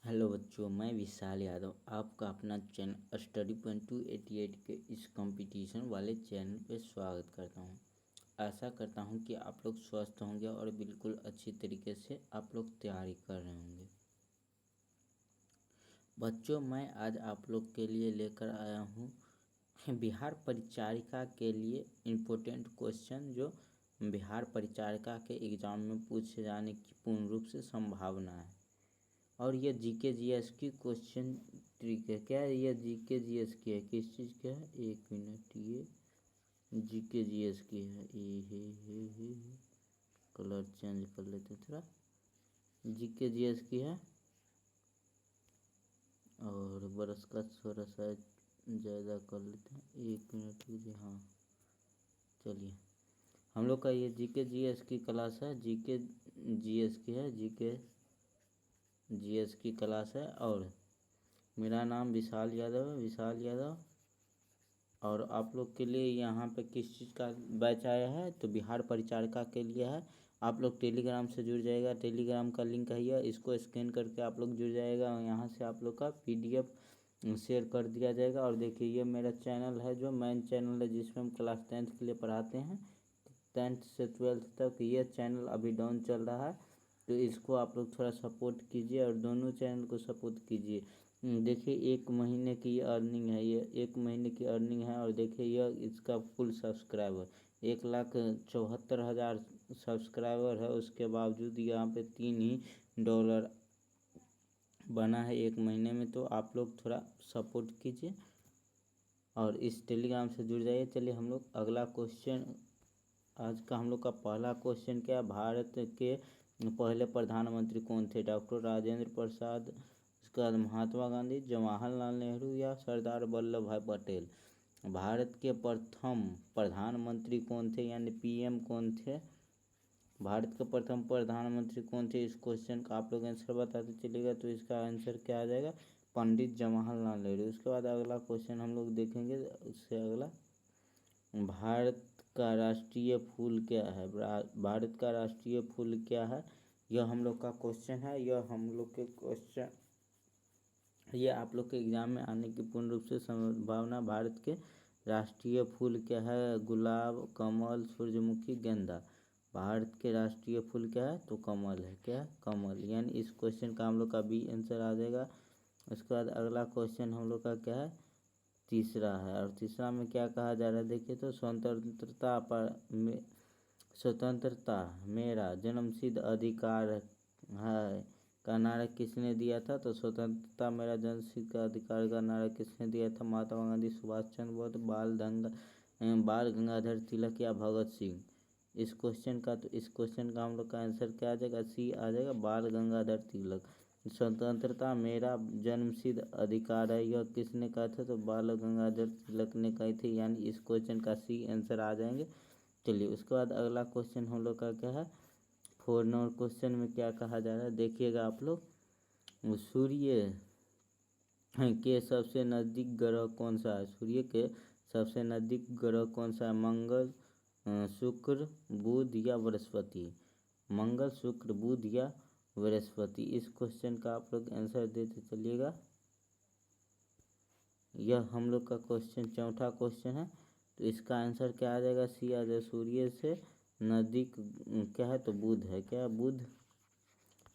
Hello बच्चों, मैं विशाल यादव आपका अपना चैनल स्टडी पॉइंट 288 के इस कंपटीशन वाले चैनल पे स्वागत करता हूँ। आशा करता हूँ कि आप लोग स्वस्थ होंगे और बिल्कुल अच्छी तरीके से आप लोग तैयारी कर रहे होंगे। बच्चों, मैं आज आप लोग के लिए लेकर आया हूँ बिहार परिचारिका के लिए इम्पोर्टेंट क्वेश्चन जो बिहार परिचारिका के एग्ज़ाम में पूछे जाने की पूर्ण रूप से संभावना है। और ये जीके जीएस की क्वेश्चन ट्रिक है। क्या है ये? जीके जीएस की है। किस चीज़ का है? एक मिनट, ये जीके जीएस की है। हे कलर चेंज कर लेते थोड़ा। जीके जीएस की है और बरस का थोड़ा सा ज़्यादा कर लेते हैं। एक मिनट कीजिए। हाँ, चलिए, हम लोग का ये जीके जीएस की क्लास है। जीके जीएस की है, जीके जीएस की क्लास है। और मेरा नाम विशाल यादव है, विशाल यादव। और आप लोग के लिए यहाँ पे किस चीज़ का बैच आया है? तो बिहार परिचारिका के लिए है। आप लोग टेलीग्राम से जुड़ जाएगा। टेलीग्राम का लिंक है ये, इसको स्कैन करके आप लोग जुड़ जाएगा और यहाँ से आप लोग का पीडीएफ शेयर कर दिया जाएगा। और देखिए, ये मेरा चैनल है जो मेन चैनल है जिसमें हम क्लास 10th के लिए पढ़ाते हैं, 10th से 12th तक। ये चैनल अभी डाउन चल रहा है, तो इसको आप लोग थोड़ा सपोर्ट कीजिए और दोनों चैनल को सपोर्ट कीजिए। देखिए, 1 महीने की ये अर्निंग है, ये 1 महीने की अर्निंग है। और देखिए, यह इसका फुल सब्सक्राइबर 1,74,000 सब्सक्राइबर है। उसके बावजूद यहाँ पे $3 बना है 1 महीने में। तो आप लोग थोड़ा सपोर्ट कीजिए और इस टेलीग्राम से जुड़ जाइए। चलिए, हम लोग अगला क्वेश्चन, आज का हम लोग का पहला क्वेश्चन क्या है? भारत के पहले प्रधानमंत्री कौन थे? डॉक्टर राजेंद्र प्रसाद, उसके बाद महात्मा गांधी, जवाहरलाल नेहरू या सरदार वल्लभ भाई पटेल? भारत के प्रथम प्रधानमंत्री कौन थे, यानी पीएम कौन थे? भारत के प्रथम प्रधानमंत्री कौन थे? इस क्वेश्चन का आप लोग आंसर बताते चलिएगा। तो इसका आंसर क्या आ जाएगा? पंडित जवाहरलाल नेहरू। उसके बाद अगला क्वेश्चन हम लोग देखेंगे। उससे अगला, भारत का राष्ट्रीय फूल क्या है? भारत का राष्ट्रीय फूल क्या है? यह हम लोग का क्वेश्चन है। यह हम लोग के क्वेश्चन, ये आप लोग के एग्जाम में आने की पूर्ण रूप से संभावना। भारत के राष्ट्रीय फूल क्या है? गुलाब, कमल, सूरजमुखी, गेंदा। भारत के राष्ट्रीय फूल क्या है? तो कमल है। क्या है? कमल। यानी इस क्वेश्चन का हम लोग का बी आंसर आ जाएगा। उसके बाद अगला क्वेश्चन हम लोग का क्या है? तीसरा है। और तीसरा में क्या कहा जा रहा है? देखिए, तो स्वतंत्रता मेरा जन्मसिद्ध अधिकार है का नारा किसने दिया था? तो स्वतंत्रता मेरा जन्मसिद्ध अधिकार का नारा किसने दिया था? महात्मा गांधी, सुभाष चंद्र बोस, बाल गंगाधर तिलक या भगत सिंह? इस क्वेश्चन का हम लोग का आंसर क्या आ जाएगा? सी आ जाएगा, बाल गंगाधर तिलक। स्वतंत्रता मेरा जन्मसिद्ध अधिकार है, यह किसने कहा था? तो बाल गंगाधर तिलक ने कही थी। यानी इस क्वेश्चन का सी आंसर आ जाएंगे। चलिए, उसके बाद अगला क्वेश्चन हम लोग का क्या है? 4 नंबर क्वेश्चन में क्या कहा जा रहा है? देखिएगा आप लोग, सूर्य के सबसे नज़दीक ग्रह कौन सा है? सूर्य के सबसे नज़दीक ग्रह कौन सा है? मंगल, शुक्र, बुध या बृहस्पति? मंगल, शुक्र, बुध या बृहस्पति? इस क्वेश्चन का आप लोग आंसर देते चलिएगा। यह हम लोग का क्वेश्चन चौथा क्वेश्चन है। तो इसका आंसर क्या आ जाएगा? सी आ जाएगा। सूर्य से नज़दीक क्या है? तो बुध है। क्या है? बुध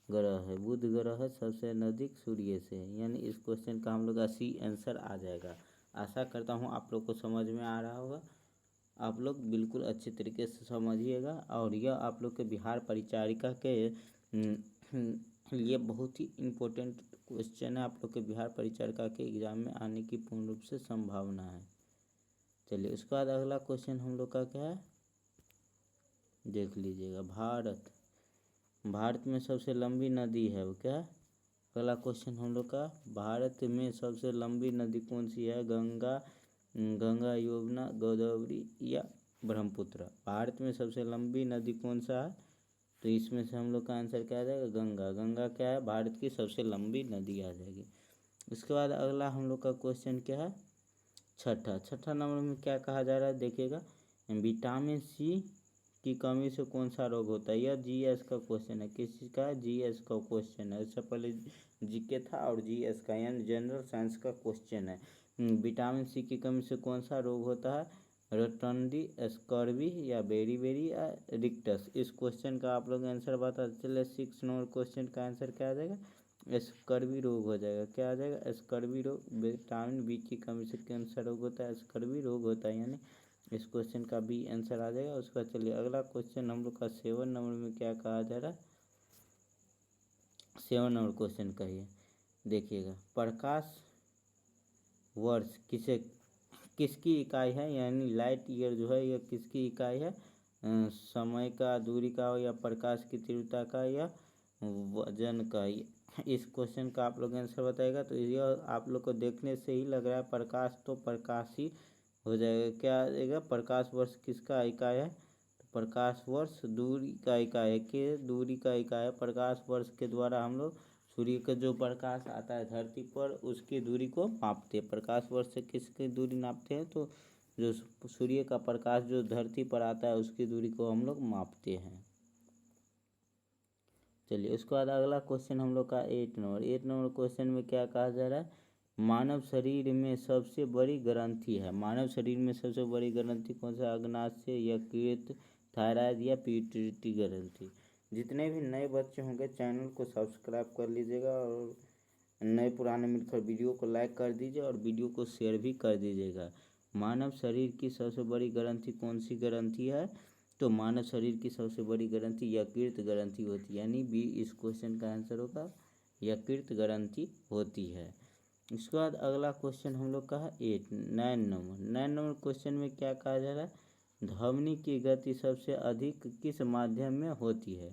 ग्रह है। बुध ग्रह है सबसे नज़दीक सूर्य से। यानी इस क्वेश्चन का हम लोग का सी आंसर आ जाएगा। आशा करता हूँ आप लोग को समझ में आ रहा होगा। आप लोग बिल्कुल अच्छे तरीके से समझिएगा। और यह आप लोग के बिहार परिचारिका के लिए बहुत ही इम्पोर्टेंट क्वेश्चन है। आप लोग के बिहार परिचारिका के एग्ज़ाम में आने की पूर्ण रूप से संभावना है। चलिए, उसके बाद अगला क्वेश्चन हम लोग का क्या है? देख लीजिएगा। भारत में सबसे लंबी नदी है वो क्या है? अगला क्वेश्चन हम लोग का, भारत में सबसे लंबी नदी कौन सी है? गंगा, यमुना, गोदावरी या ब्रह्मपुत्र? भारत में सबसे लंबी नदी कौन सा है? तो इसमें से हम लोग का आंसर क्या आ जाएगा? गंगा। गंगा क्या है? भारत की सबसे लंबी नदी आ जाएगी। उसके बाद अगला हम लोग का क्वेश्चन क्या है? छठा नंबर में क्या कहा जा रहा है? देखिएगा, विटामिन सी की कमी से कौन सा रोग होता है? यह जीएस का क्वेश्चन है। किस चीज़ का है? जीएस का क्वेश्चन है। इससे पहले जीके था और जीएस का यानी जनरल साइंस का क्वेश्चन है। विटामिन सी की कमी से कौन सा रोग होता है? रोटंडी, स्कर्वी या बेरी या रिक्टस। इस क्वेश्चन का आप लोग आंसर बता चले। 6 नंबर क्वेश्चन का आंसर क्या आ जाएगा? स्कर्वी रोग हो जाएगा। क्या आ जाएगा? स्कर्वी रोग। विटामिन बी की कमी से कौन सा रोग होता है? स्कर्वी रोग होता है, यानी इस क्वेश्चन का बी आंसर आ जाएगा। उसके बाद चलिए अगला क्वेश्चन हम लोग का 7 नंबर में क्या कहा जा रहा है? 7 नंबर क्वेश्चन कहिए, देखिएगा। प्रकाश वर्ष किसकी इकाई है? यानी लाइट ईयर जो है यह किसकी इकाई है? समय का, दूरी का, या प्रकाश की तीव्रता का, या वजन का? इस क्वेश्चन का आप लोग आंसर बताएगा। तो यह आप लोग को देखने से ही लग रहा है प्रकाश, तो प्रकाश ही हो जाएगा। क्या आएगा? प्रकाश वर्ष किसका इकाई है? तो प्रकाश वर्ष दूरी का इकाई है। कि दूरी का इकाई है। प्रकाश वर्ष के द्वारा हम लोग सूर्य का जो प्रकाश आता है धरती पर उसकी दूरी को मापते हैं। प्रकाश वर्ष से किसकी दूरी नापते हैं? तो जो सूर्य का प्रकाश जो धरती पर आता है उसकी दूरी को हम लोग मापते हैं। चलिए उसके बाद अगला क्वेश्चन हम लोग का 8 नंबर क्वेश्चन में क्या कहा जा रहा है? मानव शरीर में सबसे बड़ी ग्रंथि है। मानव शरीर में सबसे बड़ी ग्रंथि कौन सा? अग्नाशय, यकृत, थायराइड या पिट्यूटरी ग्रंथि। जितने भी नए बच्चे होंगे चैनल को सब्सक्राइब कर लीजिएगा और नए पुराने मिलकर वीडियो को लाइक कर दीजिए और वीडियो को शेयर भी कर दीजिएगा। मानव शरीर की सबसे बड़ी ग्रंथि कौन सी ग्रंथि है? तो मानव शरीर की सबसे बड़ी ग्रंथि यकृत ग्रंथि होती है, यानी बी इस क्वेश्चन का आंसर होगा। यकृत ग्रंथि होती है। इसके बाद अगला क्वेश्चन हम लोग का है 9 नंबर क्वेश्चन में क्या कहा जा रहा है? ध्वनि की गति सबसे अधिक किस माध्यम में होती है?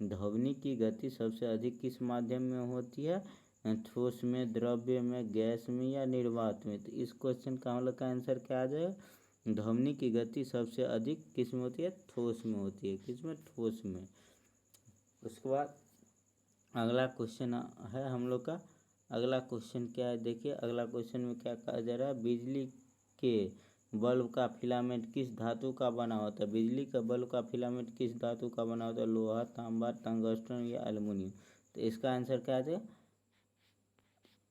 ध्वनि की गति सबसे अधिक किस माध्यम में होती है? ठोस में, द्रव्य में, गैस में या निर्वात में? तो इस क्वेश्चन का हम लोग का आंसर क्या आ जाएगा? ध्वनि की गति सबसे अधिक किस में होती है? ठोस में होती है। किस में? ठोस में। उसके बाद अगला क्वेश्चन है हम लोग का। अगला क्वेश्चन क्या है? देखिए अगला क्वेश्चन में क्या कहा जा रहा है? बिजली के बल्ब का फिलामेंट किस धातु का बना होता है? बिजली का बल्ब का फिलामेंट किस धातु का बना होता है? लोहा, तांबा, टंगस्टन या एल्युमिनियम? तो इसका आंसर क्या आ जाएगा?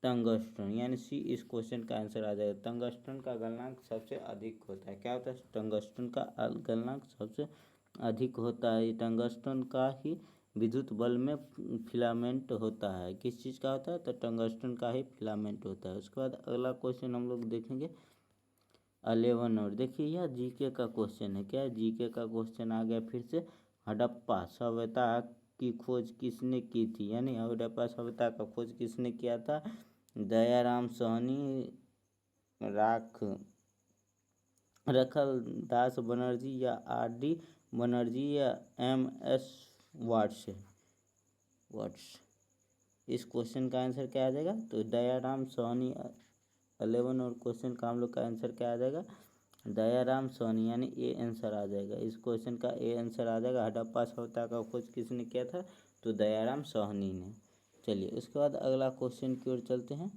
टंगस्टन, यानी सी इस क्वेश्चन का आंसर आ जाएगा। टंगस्टन का गलनांक सबसे अधिक होता है। क्या होता है? टंगस्टन का गलनांक सबसे अधिक होता है। टंगस्टन का ही विद्युत बल्ब में फिलामेंट होता है। किस चीज़ का होता है? तो टंगस्टन का ही फिलामेंट होता है। उसके बाद अगला क्वेश्चन हम लोग देखेंगे 11 और देखिए यह जीके का क्वेश्चन है। क्या है? जीके का क्वेश्चन आ गया फिर से। हड़प्पा सभ्यता की खोज किसने की थी? यानी हड़प्पा सभ्यता का खोज किसने किया था? दयाराम साहनी, रखल दास बनर्जी या आर.डी. बनर्जी या एम.एस. वाट्स। इस क्वेश्चन का आंसर क्या आ जाएगा? तो दयाराम साहनी। 11 और क्वेश्चन का हम लोग का आंसर क्या आ जाएगा? दयाराम साहनी, यानी ए आंसर आ जाएगा। इस क्वेश्चन का ए आंसर आ जाएगा। हड़प्पा सभ्यता का खोज किसने किया था? तो दयाराम साहनी ने। चलिए उसके बाद अगला क्वेश्चन की ओर चलते हैं।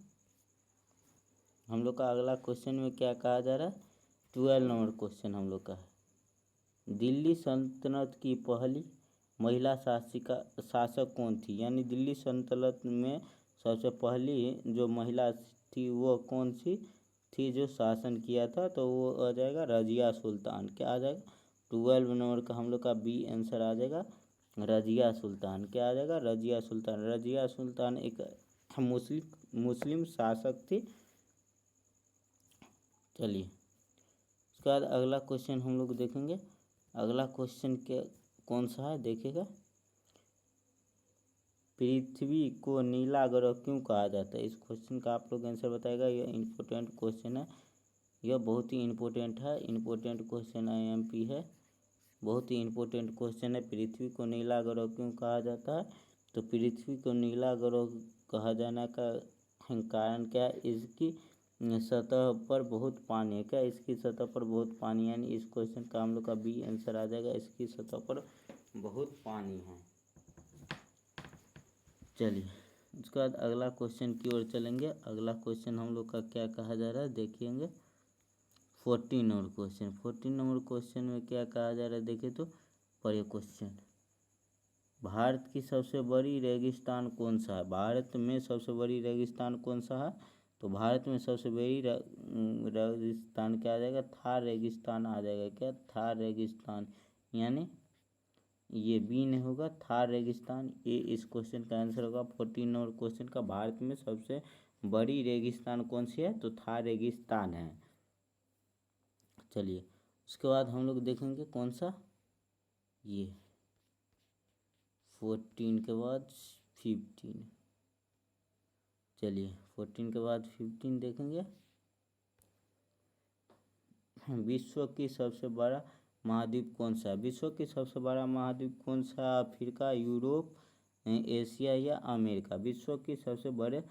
हम लोग का अगला क्वेश्चन में क्या कहा जा रहा है? 12 नंबर क्वेश्चन हम लोग का है। दिल्ली सल्तनत की पहली महिला शासक कौन थी? यानी दिल्ली सल्तनत में सबसे पहली जो महिला थी वो कौन सी थी जो शासन किया था? तो वो आ जाएगा रजिया सुल्तान। क्या आ जाएगा? 12 नंबर का हम लोग का बी आंसर आ जाएगा रजिया सुल्तान। क्या आ जाएगा? रजिया सुल्तान। रजिया सुल्तान एक मुस्लिम शासक थी। चलिए उसके बाद अगला क्वेश्चन हम लोग देखेंगे। अगला क्वेश्चन क्या कौन सा है? देखिएगा। पृथ्वी को नीला ग्रह क्यों कहा जाता है? इस क्वेश्चन का आप लोग आंसर बताएगा। यह इम्पोर्टेंट क्वेश्चन है। यह बहुत ही इम्पोर्टेंट है। इम्पोर्टेंट क्वेश्चन IMP है। बहुत ही इम्पोर्टेंट क्वेश्चन है। पृथ्वी को नीला ग्रह क्यों कहा जाता है? तो पृथ्वी को नीला ग्रह कहा जाने का कारण क्या है? इसकी सतह पर बहुत पानी है। क्या? इसकी सतह पर बहुत पानी, यानी इस क्वेश्चन का हम लोग का बी आंसर आ जाएगा। इसकी सतह पर बहुत पानी है। चलिए उसके बाद अगला क्वेश्चन की ओर चलेंगे। अगला क्वेश्चन हम लोग का क्या कहा जा रहा है? देखिएंगे 14 नंबर क्वेश्चन। 14 नंबर क्वेश्चन में क्या कहा जा रहा है? देखिए तो पढ़िए क्वेश्चन। भारत की सबसे बड़ी रेगिस्तान कौन सा है? भारत में सबसे बड़ी रेगिस्तान कौन सा है? तो भारत में सबसे बड़ी रेगिस्तान क्या आ जाएगा? थार रेगिस्तान आ जाएगा। क्या? थार रेगिस्तान, यानी ये बी नहीं होगा, थार रेगिस्तान। ये इस क्वेश्चन का आंसर होगा 14 नंबर क्वेश्चन का। भारत में सबसे बड़ी रेगिस्तान कौन सी है? तो थार रेगिस्तान है। चलिए उसके बाद हम लोग देखेंगे कौन सा, ये 14 के बाद 15। चलिए 14 के बाद 15 देखेंगे। विश्व की सबसे बड़ा महाद्वीप कौन सा है? विश्व की सबसे बड़ा महाद्वीप कौन सा? अफ्रीका, यूरोप, एशिया या अमेरिका? विश्व की सबसे बड़े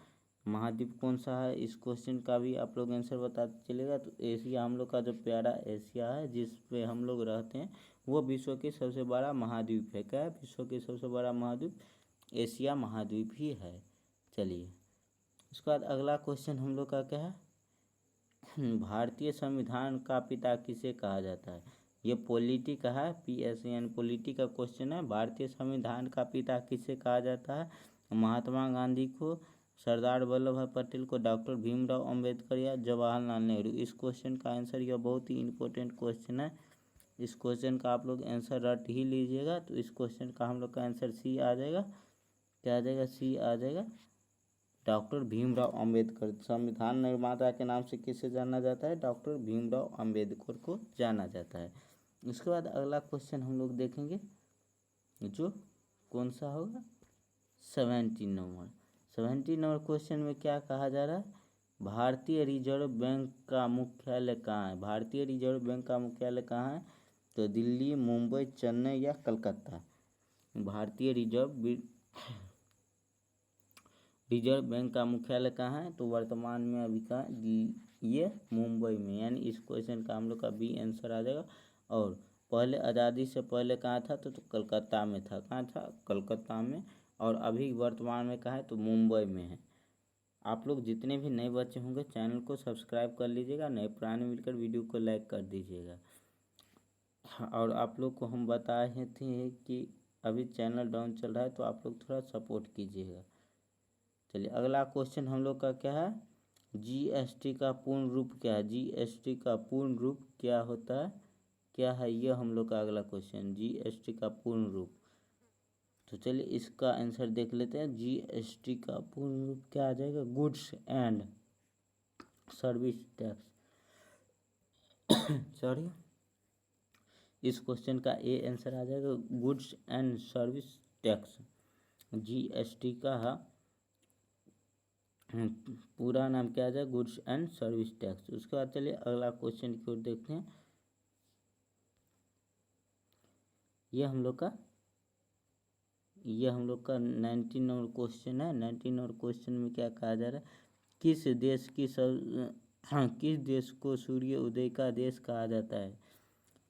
महाद्वीप कौन सा है? इस क्वेश्चन का भी आप लोग आंसर बताते चलेगा। तो एशिया, हम लोग का जो प्यारा एशिया है जिस पे हम लोग रहते हैं, वो विश्व की सबसे बड़ा महाद्वीप है। क्या है? विश्व की सबसे बड़ा महाद्वीप एशिया महाद्वीप ही है। चलिए उसके बाद अगला क्वेश्चन हम लोग का क्या है? भारतीय संविधान का पिता किसे कहा जाता है? ये पॉलिटी का है, PSN पॉलिटी का क्वेश्चन है। भारतीय संविधान का पिता किसे कहा जाता है? महात्मा गांधी को, सरदार वल्लभ भाई पटेल को, डॉक्टर भीमराव अंबेडकर या जवाहरलाल नेहरू? इस क्वेश्चन का आंसर, यह बहुत ही इंपॉर्टेंट क्वेश्चन है। इस क्वेश्चन का आप लोग आंसर रट ही लीजिएगा। तो इस क्वेश्चन का हम लोग का आंसर सी आ जाएगा। क्या आ जाएगा? सी आ जाएगा, डॉक्टर भीमराव अंबेडकर। संविधान निर्माता के नाम से किसे जाना जाता है? डॉक्टर भीमराव अंबेडकर को जाना जाता है। उसके बाद अगला क्वेश्चन हम लोग देखेंगे, जो कौन सा होगा? 17 नंबर। 17 नंबर क्वेश्चन में क्या कहा जा रहा है? भारतीय रिजर्व बैंक का मुख्यालय कहाँ है? भारतीय रिजर्व बैंक का मुख्यालय कहाँ है? तो दिल्ली, मुंबई, चेन्नई या कलकत्ता? भारतीय रिजर्व बैंक का मुख्यालय कहाँ है? तो वर्तमान में अभी कहाँ? ये मुंबई में, यानी इस क्वेश्चन का हम लोग का बी आंसर आ जाएगा। और पहले आज़ादी से पहले कहाँ था? तो कलकत्ता में था। कहाँ था? कलकत्ता में। और अभी वर्तमान में कहाँ है? तो मुंबई में है। आप लोग जितने भी नए बच्चे होंगे चैनल को सब्सक्राइब कर लीजिएगा, नए पुराने मिलकर वीडियो को लाइक कर दीजिएगा। और आप लोग को हम बताए थे कि अभी चैनल डाउन चल रहा है, तो आप लोग थोड़ा सपोर्ट कीजिएगा। चलिए अगला क्वेश्चन हम लोग का क्या है? GST का पूर्ण रूप क्या है? GST का पूर्ण रूप क्या होता है? क्या है ये हम लोग का अगला क्वेश्चन, GST का पूर्ण रूप। तो चलिए इसका आंसर देख लेते हैं। GST का पूर्ण रूप क्या आ जाएगा? Goods and service tax. Sorry, इस क्वेश्चन का ए आंसर आ जाएगा, goods and service tax. GST का पूरा नाम क्या आ जाए? Goods and service tax. उसके बाद चलिए अगला क्वेश्चन की ओर देखते हैं। ये हम लोग का 19 नंबर क्वेश्चन है। 19 नंबर क्वेश्चन में क्या कहा जा रहा है? किस देश को सूर्य उदय का देश कहा जाता है?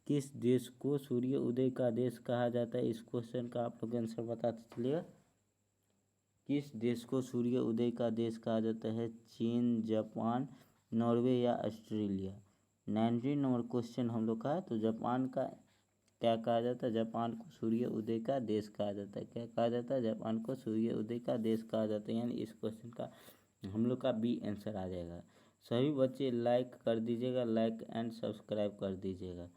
किस देश को सूर्य उदय का देश कहा जाता है? इस क्वेश्चन का आप लोग आंसर बताते चलिएगा। किस देश को सूर्य उदय का देश कहा जाता है? चीन, जापान, नॉर्वे या ऑस्ट्रेलिया? 19 नंबर क्वेश्चन हम लोग का है। तो जापान का क्या कहा जाता है? जापान को सूर्य उदय का देश कहा जाता है। क्या कहा जाता है? जापान को सूर्य उदय का देश कहा जाता है। यानी इस क्वेश्चन का हम लोग का बी आंसर आ जाएगा। सभी बच्चे लाइक कर दीजिएगा, लाइक एंड सब्सक्राइब कर दीजिएगा,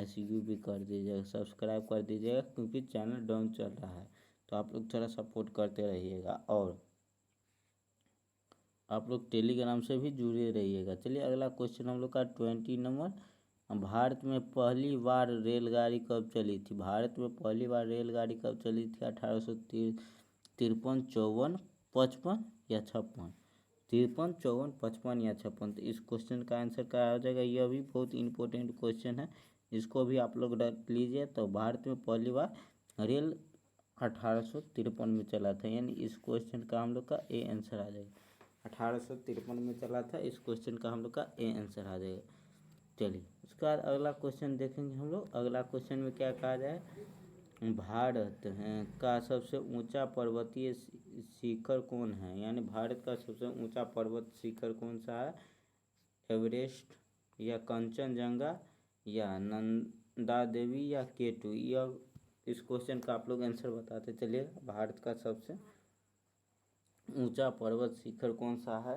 SU भी कर दीजिएगा, सब्सक्राइब कर दीजिएगा, क्योंकि चैनल डाउन चल रहा है। तो आप लोग थोड़ा सपोर्ट करते रहिएगा और आप लोग टेलीग्राम से भी जुड़े रहिएगा। चलिए अगला क्वेश्चन हम लोग का 20 नंबर। भारत में पहली बार रेलगाड़ी कब चली थी? भारत में पहली बार रेलगाड़ी कब चली थी? 1853, 54, 55 या 56? 53, 54, 55 या 56? तो इस क्वेश्चन का आंसर क्या हो जाएगा? यह भी बहुत इंपॉर्टेंट क्वेश्चन है, इसको भी आप लोग रख लीजिए। तो भारत में पहली बार रेल 1853 में चला था, यानी इस क्वेश्चन का हम लोग का ए आंसर आ जाएगा। 1853 में चला था, इस क्वेश्चन का हम लोग का ए आंसर आ जाएगा। चलिए उसके बाद अगला क्वेश्चन देखेंगे हम लोग। अगला क्वेश्चन में क्या कहा जाए? भारत का सबसे ऊंचा पर्वतीय शिखर कौन है? यानी भारत का सबसे ऊंचा पर्वत शिखर कौन सा है? एवरेस्ट या कंचनजंगा या नंदा देवी या K2? यह इस क्वेश्चन का आप लोग आंसर बताते चलिएगा। भारत का सबसे ऊंचा पर्वत शिखर कौन सा है?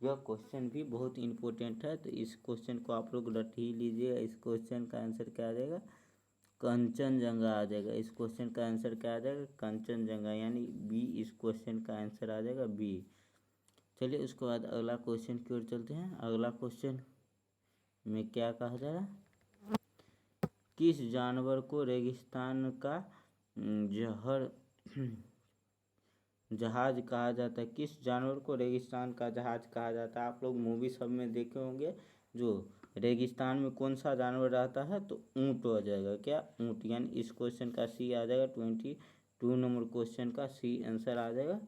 यह क्वेश्चन भी बहुत इम्पोर्टेंट है, तो इस क्वेश्चन को आप लोग रट ही लीजिए। इस क्वेश्चन का आंसर क्या आ जाएगा? कंचनजंगा आ जाएगा। इस क्वेश्चन का आंसर क्या आ जाएगा? कंचनजंगा, यानी बी इस क्वेश्चन का आंसर आ जाएगा, बी। चलिए उसके बाद अगला क्वेश्चन की ओर चलते हैं। अगला क्वेश्चन में क्या कहा जा रहा है? किस जानवर को रेगिस्तान का जहाज कहा जाता है? किस जानवर को रेगिस्तान का जहाज कहा जाता है? आप लोग मूवी सब में देखे होंगे, जो रेगिस्तान में कौन सा जानवर रहता है, तो ऊँट हो जाएगा। क्या? ऊँट, यानी इस क्वेश्चन का सी आ जाएगा। 22 नंबर क्वेश्चन का सी आंसर आ जाएगा।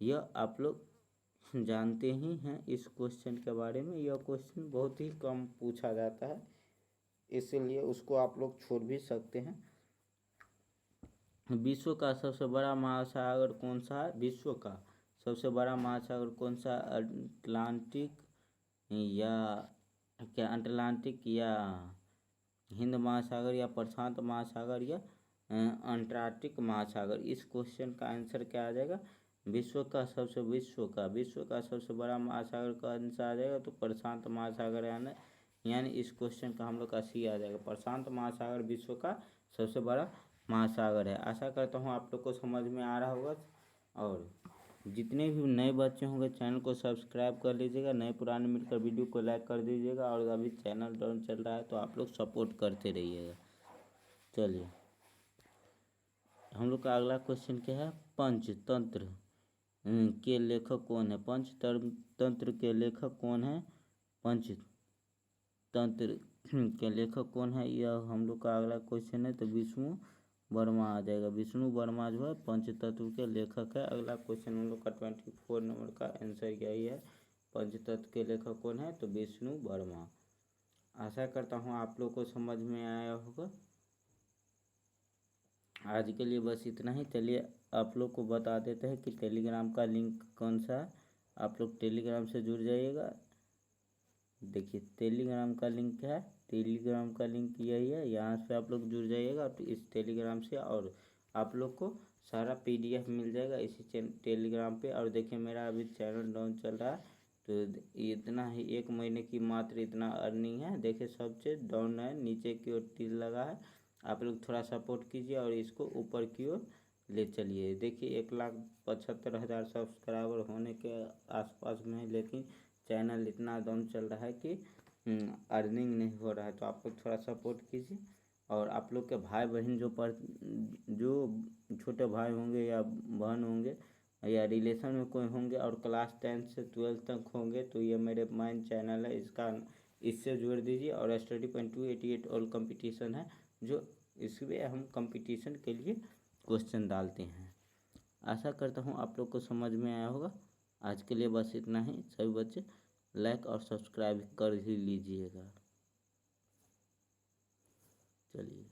यह आप लोग जानते ही हैं इस क्वेश्चन के बारे में। यह क्वेश्चन बहुत ही कम पूछा जाता है, इसलिए उसको आप लोग छोड़ भी सकते हैं। विश्व का सबसे बड़ा महासागर कौन सा है? विश्व का सबसे बड़ा महासागर कौन सा? अटलांटिक या क्या अटलांटिक या हिंद महासागर या प्रशांत महासागर या अंटार्कटिक महासागर? इस क्वेश्चन का आंसर क्या आ जाएगा? विश्व का सबसे बड़ा महासागर का आंसर आ जाएगा, तो प्रशांत महासागर यानी इस क्वेश्चन का हम लोग का सी आ जाएगा। प्रशांत महासागर विश्व का सबसे बड़ा महासागर है। आशा करता हूँ आप लोग को समझ में आ रहा होगा, और जितने भी नए बच्चे होंगे चैनल को सब्सक्राइब कर लीजिएगा, नए पुराने मिलकर वीडियो को लाइक कर दीजिएगा, और अभी चैनल डाउन चल रहा है तो आप लोग सपोर्ट करते रहिएगा। चलिए हम लोग का अगला क्वेश्चन क्या है? पंचतंत्र के लेखक कौन है? पंचतंत्र के लेखक कौन है? पंचतंत्र के लेखक कौन है? यह हम लोग का अगला क्वेश्चन है, तो विष्णु वर्मा आ जाएगा। विष्णु वर्मा जो है पंचतत्व के लेखक है। अगला क्वेश्चन हम लोग का 24 नंबर का आंसर यही है। पंचतत्व के लेखक कौन है? तो विष्णु वर्मा। आशा करता हूँ आप लोग को समझ में आया होगा। आज के लिए बस इतना ही। चलिए आप लोग को बता देते हैं कि टेलीग्राम का लिंक कौन सा है। आप लोग टेलीग्राम से जुड़ जाइएगा। देखिए टेलीग्राम का लिंक है, टेलीग्राम का लिंक यही है, यहाँ से आप लोग जुड़ जाइएगा तो इस टेलीग्राम से, और आप लोग को सारा PDF मिल जाएगा इसी टेलीग्राम पे। और देखिए मेरा अभी चैनल डाउन चल रहा है, तो इतना ही 1 महीने की मात्र इतना अर्निंग है। देखिए सब चीज़ डाउन है, नीचे की ओर टिल लगा है। आप लोग थोड़ा सपोर्ट कीजिए और इसको ऊपर की ओर ले चलिए। देखिए 1,75,000 सब्सक्राइबर होने के आसपास में है, लेकिन चैनल इतना डाउन चल रहा है कि अर्निंग नहीं हो रहा है। तो आप लोग थोड़ा सपोर्ट कीजिए, और आप लोग के भाई बहन जो छोटे भाई होंगे या बहन होंगे या रिलेशन में कोई होंगे और क्लास 10 से 12 तक होंगे, तो ये मेरे माइन चैनल है, इससे जोड़ दीजिए। और स्टडी पॉइंट 288 ऑल कंपटीशन है, जो इसमें हम कंपटीशन के लिए क्वेश्चन डालते हैं। आशा करता हूँ आप लोग को समझ में आया होगा। आज के लिए बस इतना ही। सभी बच्चे लाइक और सब्सक्राइब कर ही लीजिएगा। चलिए।